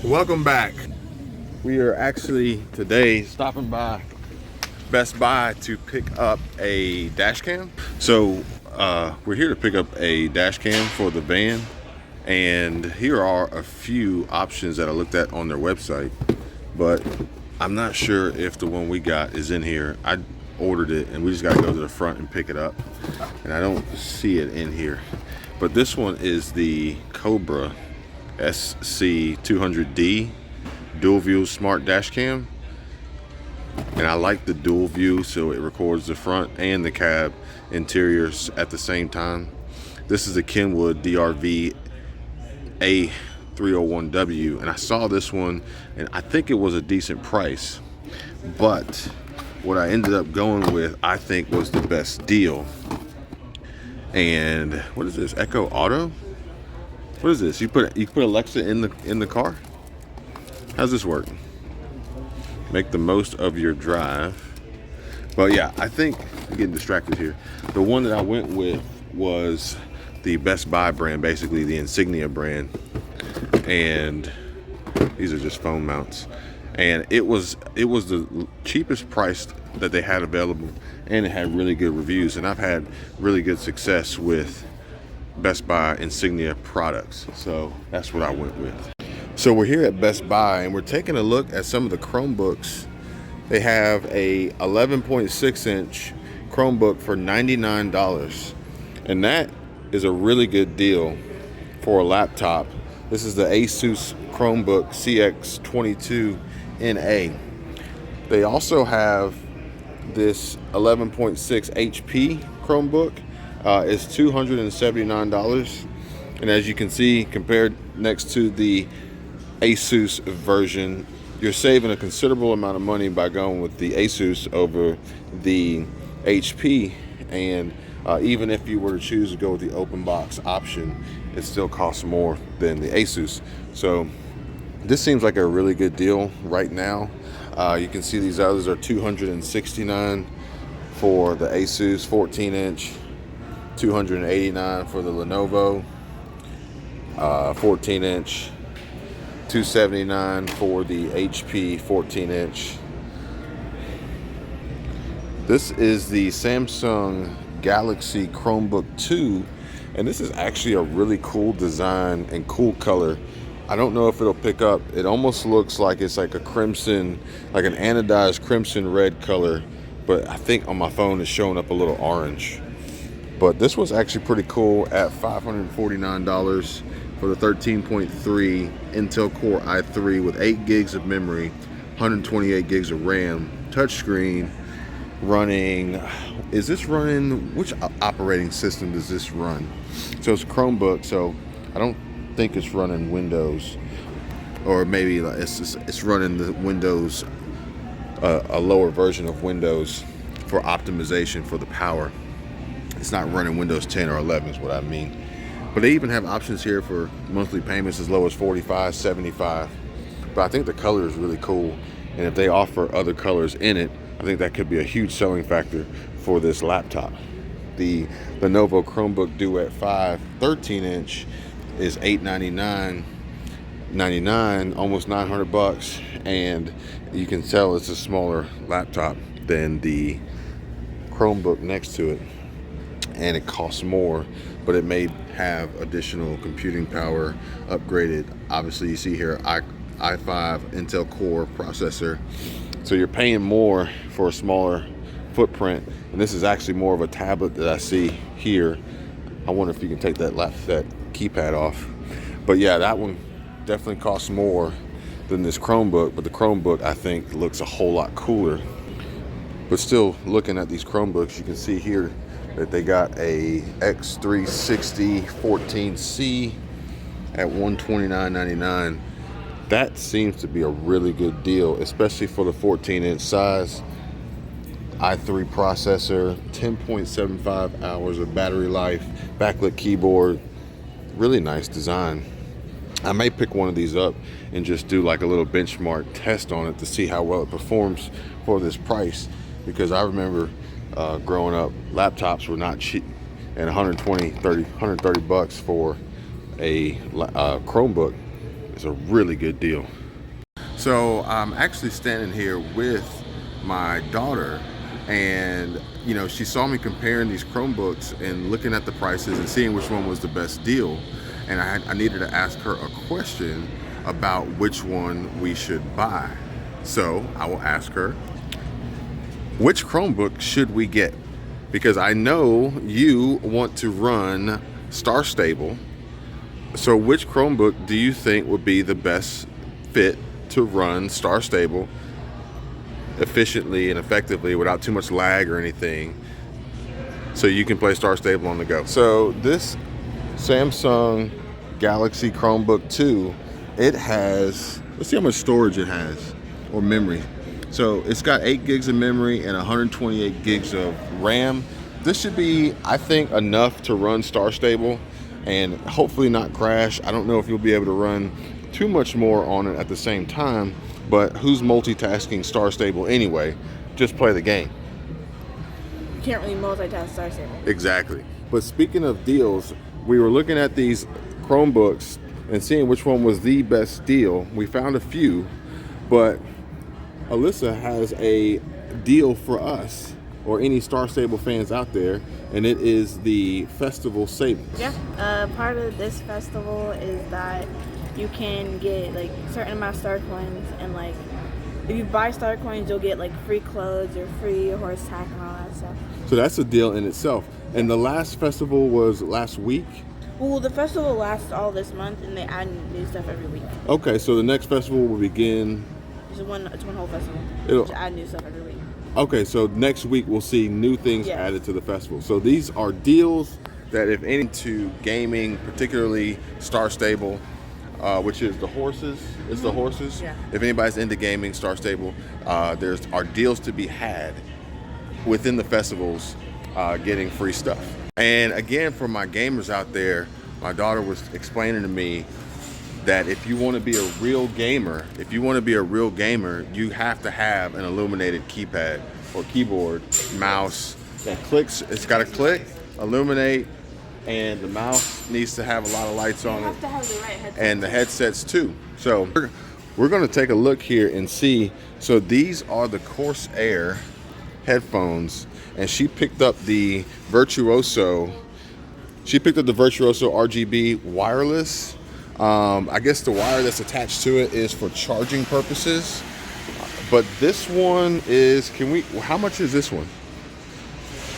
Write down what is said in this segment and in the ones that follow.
Welcome back. We are actually today stopping by Best Buy to pick up a dash cam. So we're here to pick up a dash cam for the van, and here are a few options that I looked at on their website, but I'm not sure if the one we got is in here. I ordered it and we just got to go to the front and pick it up, and I don't see it in here. But this one is the Cobra SC200D dual view smart dash cam, and I like the dual view, so it records the front and the cab interiors at the same time. This is the Kenwood DRV A301W, and I saw this one and I think it was a decent price, but what I ended up going with I think was the best deal. And what is this? Echo Auto? What is this? You put Alexa in the car? How's this work? Make the most of your drive. But yeah, I think I'm getting distracted here. The one that I went with was the Best Buy brand, basically the Insignia brand. And these are just phone mounts. And it was the cheapest price that they had available, and it had really good reviews. And I've had really good success with Best Buy Insignia products, so that's what I went with. So we're here at Best Buy and we're taking a look at some of the Chromebooks. They have a 11.6 inch Chromebook for $99, and that is a really good deal for a laptop. This is the Asus Chromebook CX22NA. They also have this 11.6 HP Chromebook. Is $279, and as you can see, compared next to the Asus version, you're saving a considerable amount of money by going with the Asus over the HP. And even if you were to choose to go with the open box option, it still costs more than the Asus. So this seems like a really good deal right now. You can see these others are $269 for the Asus 14 inch. $289 for the Lenovo 14 inch, $279 for the HP 14 inch. This is the Samsung Galaxy Chromebook 2, and this is actually a really cool design and cool color. I don't know if it'll pick up. It almost looks like it's like a crimson, like an anodized crimson red color, but I think on my phone it's showing up a little orange. But this was actually pretty cool at $549 for the 13.3 Intel Core i3 with 8 gigs of memory, 128 gigs of RAM, touchscreen, running, which operating system does this run? So it's a Chromebook, so I don't think it's running Windows, or maybe it's running the Windows, a lower version of Windows for optimization for the power. It's not running Windows 10 or 11 is what I mean. But they even have options here for monthly payments as low as $45, $75. But I think the color is really cool. And if they offer other colors in it, I think that could be a huge selling factor for this laptop. The Lenovo Chromebook Duet 5 13 inch is $899.99, almost $900. And you can tell it's a smaller laptop than the Chromebook next to it. And it costs more, but it may have additional computing power upgraded. Obviously, you see here i5 Intel Core processor, so you're paying more for a smaller footprint. And this is actually more of a tablet that I see here. I wonder if you can take that keypad off. But yeah, that one definitely costs more than this Chromebook, but the Chromebook I think looks a whole lot cooler. But still, looking at these Chromebooks, you can see here that they got a X360 14C at $129.99. That seems to be a really good deal, especially for the 14 inch size. i3 processor, 10.75 hours of battery life, backlit keyboard, really nice design. I may pick one of these up and just do like a little benchmark test on it to see how well it performs for this price, because I remember growing up, laptops were not cheap, and 130 bucks for a Chromebook it's a really good deal. So I'm actually standing here with my daughter, and you know, she saw me comparing these Chromebooks and looking at the prices and seeing which one was the best deal, and I needed to ask her a question about which one we should buy. So I will ask her, which Chromebook should we get? Because I know you want to run Star Stable. So which Chromebook do you think would be the best fit to run Star Stable efficiently and effectively without too much lag or anything, so you can play Star Stable on the go? So this Samsung Galaxy Chromebook 2, it has, let's see how much storage it has, or memory. So it's got 8 gigs of memory and 128 gigs of RAM. This should be, I think, enough to run Star Stable and hopefully not crash. I don't know if you'll be able to run too much more on it at the same time, but who's multitasking Star Stable anyway? Just play the game. You can't really multitask Star Stable. Exactly. But speaking of deals, we were looking at these Chromebooks and seeing which one was the best deal. We found a few, but Alyssa has a deal for us or any Star Stable fans out there, and it is the festival savings. Yeah, part of this festival is that you can get like a certain amount of star coins, and like if you buy star coins, you'll get like free clothes or free horse tack and all that stuff. So that's a deal in itself. And the last festival was last week? Well, the festival lasts all this month, and they add new stuff every week. Okay, so the next festival will begin. It's one whole festival. It'll Just add new stuff every week. Okay, so next week we'll see new things added to the festival. So these are deals that, if any, to gaming, particularly Star Stable, which is the horses. It's the horses. Yeah. If anybody's into gaming, Star Stable, there's are deals to be had within the festivals, getting free stuff. And again, for my gamers out there, my daughter was explaining to me that if you want to be a real gamer, you have to have an illuminated keypad or keyboard, mouse that clicks. It's got to click, illuminate, and the mouse needs to have a lot of lights on it. You have to have the right headset. And the headsets too. So we're going to take a look here and see. So these are the Corsair headphones, and she picked up the Virtuoso. RGB wireless. I guess the wire that's attached to it is for charging purposes, but this one is, how much is this one?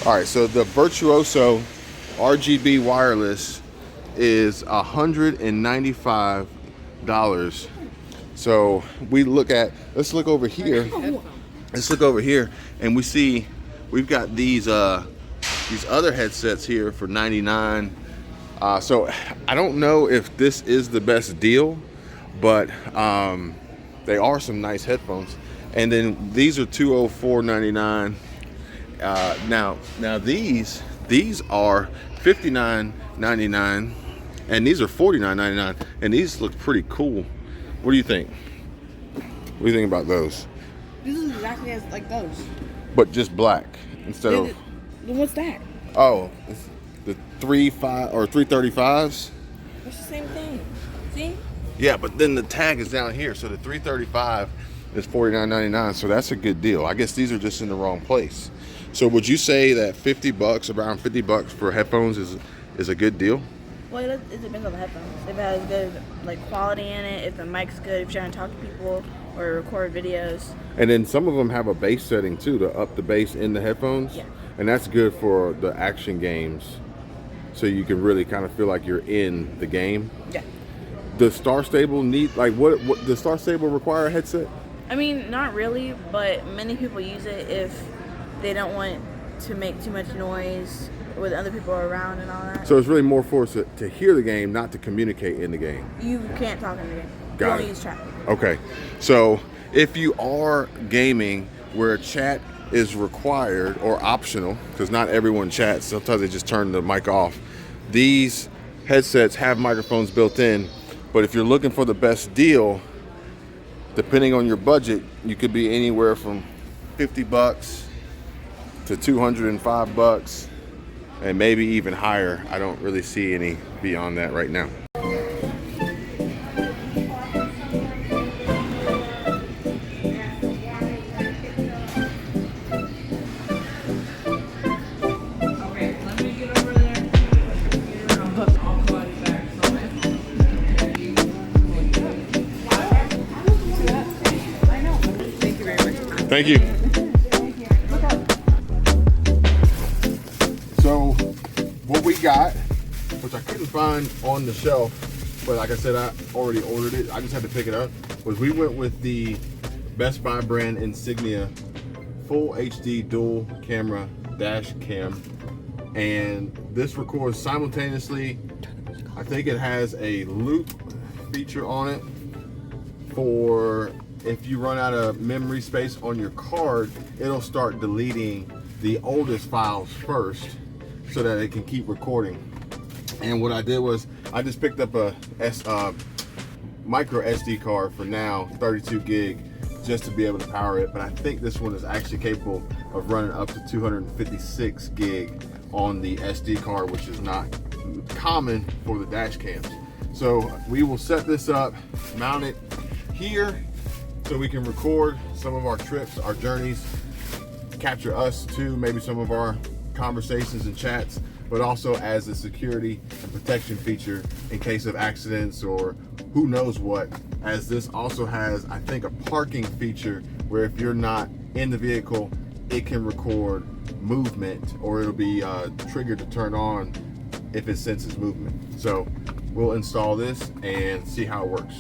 All right, so the Virtuoso RGB wireless is $195. So let's look over here. And we see we've got these other headsets here for $99. So I don't know if this is the best deal, but they are some nice headphones. And then these are $204.99. Now these are $59.99, and these are $49.99, and these look pretty cool. What do you think? What do you think about those? This is exactly as like those, but just black instead of. What's that? Oh, it's the 335s. It's the same thing. See? Yeah, but then the tag is down here, so the 335 is $49.99. So that's a good deal. I guess these are just in the wrong place. So would you say that $50, around $50 for headphones, is a good deal? Well, it depends on the headphones. If it has good like quality in it, if the mic's good, if you're trying to talk to people or record videos. And then some of them have a bass setting too, to up the bass in the headphones. Yeah. And that's good for the action games, so you can really kind of feel like you're in the game. Yeah. Does Star Stable need, like, what does Star Stable require a headset? I mean, not really, but many people use it if they don't want to make too much noise with other people around and all that. So it's really more for us to hear the game, not to communicate in the game. You can't talk in the game. Got you it. only use chat. Okay. So if you are gaming where chat is required or optional, because not everyone chats, sometimes they just turn the mic off, these headsets have microphones built in. But if you're looking for the best deal, depending on your budget, you could be anywhere from $50 to $205, and maybe even higher. I don't really see any beyond that right now. Thank you. So what we got, which I couldn't find on the shelf, but like I said, I already ordered it. I just had to pick it up. Was we went with the Best Buy brand Insignia full HD dual camera dash cam, and this records simultaneously. I think it has a loop feature on it for if you run out of memory space on your card, it'll start deleting the oldest files first so that it can keep recording. And what I did was I just picked up a micro SD card for now, 32 gig, just to be able to power it. But I think this one is actually capable of running up to 256 gig on the SD card, which is not common for the dash cams. So we will set this up, mount it here so we can record some of our trips, our journeys, capture us too, maybe some of our conversations and chats, but also as a security and protection feature in case of accidents or who knows what, as this also has, I think, a parking feature where if you're not in the vehicle, it can record movement, or it'll be triggered to turn on if it senses movement. So we'll install this and see how it works.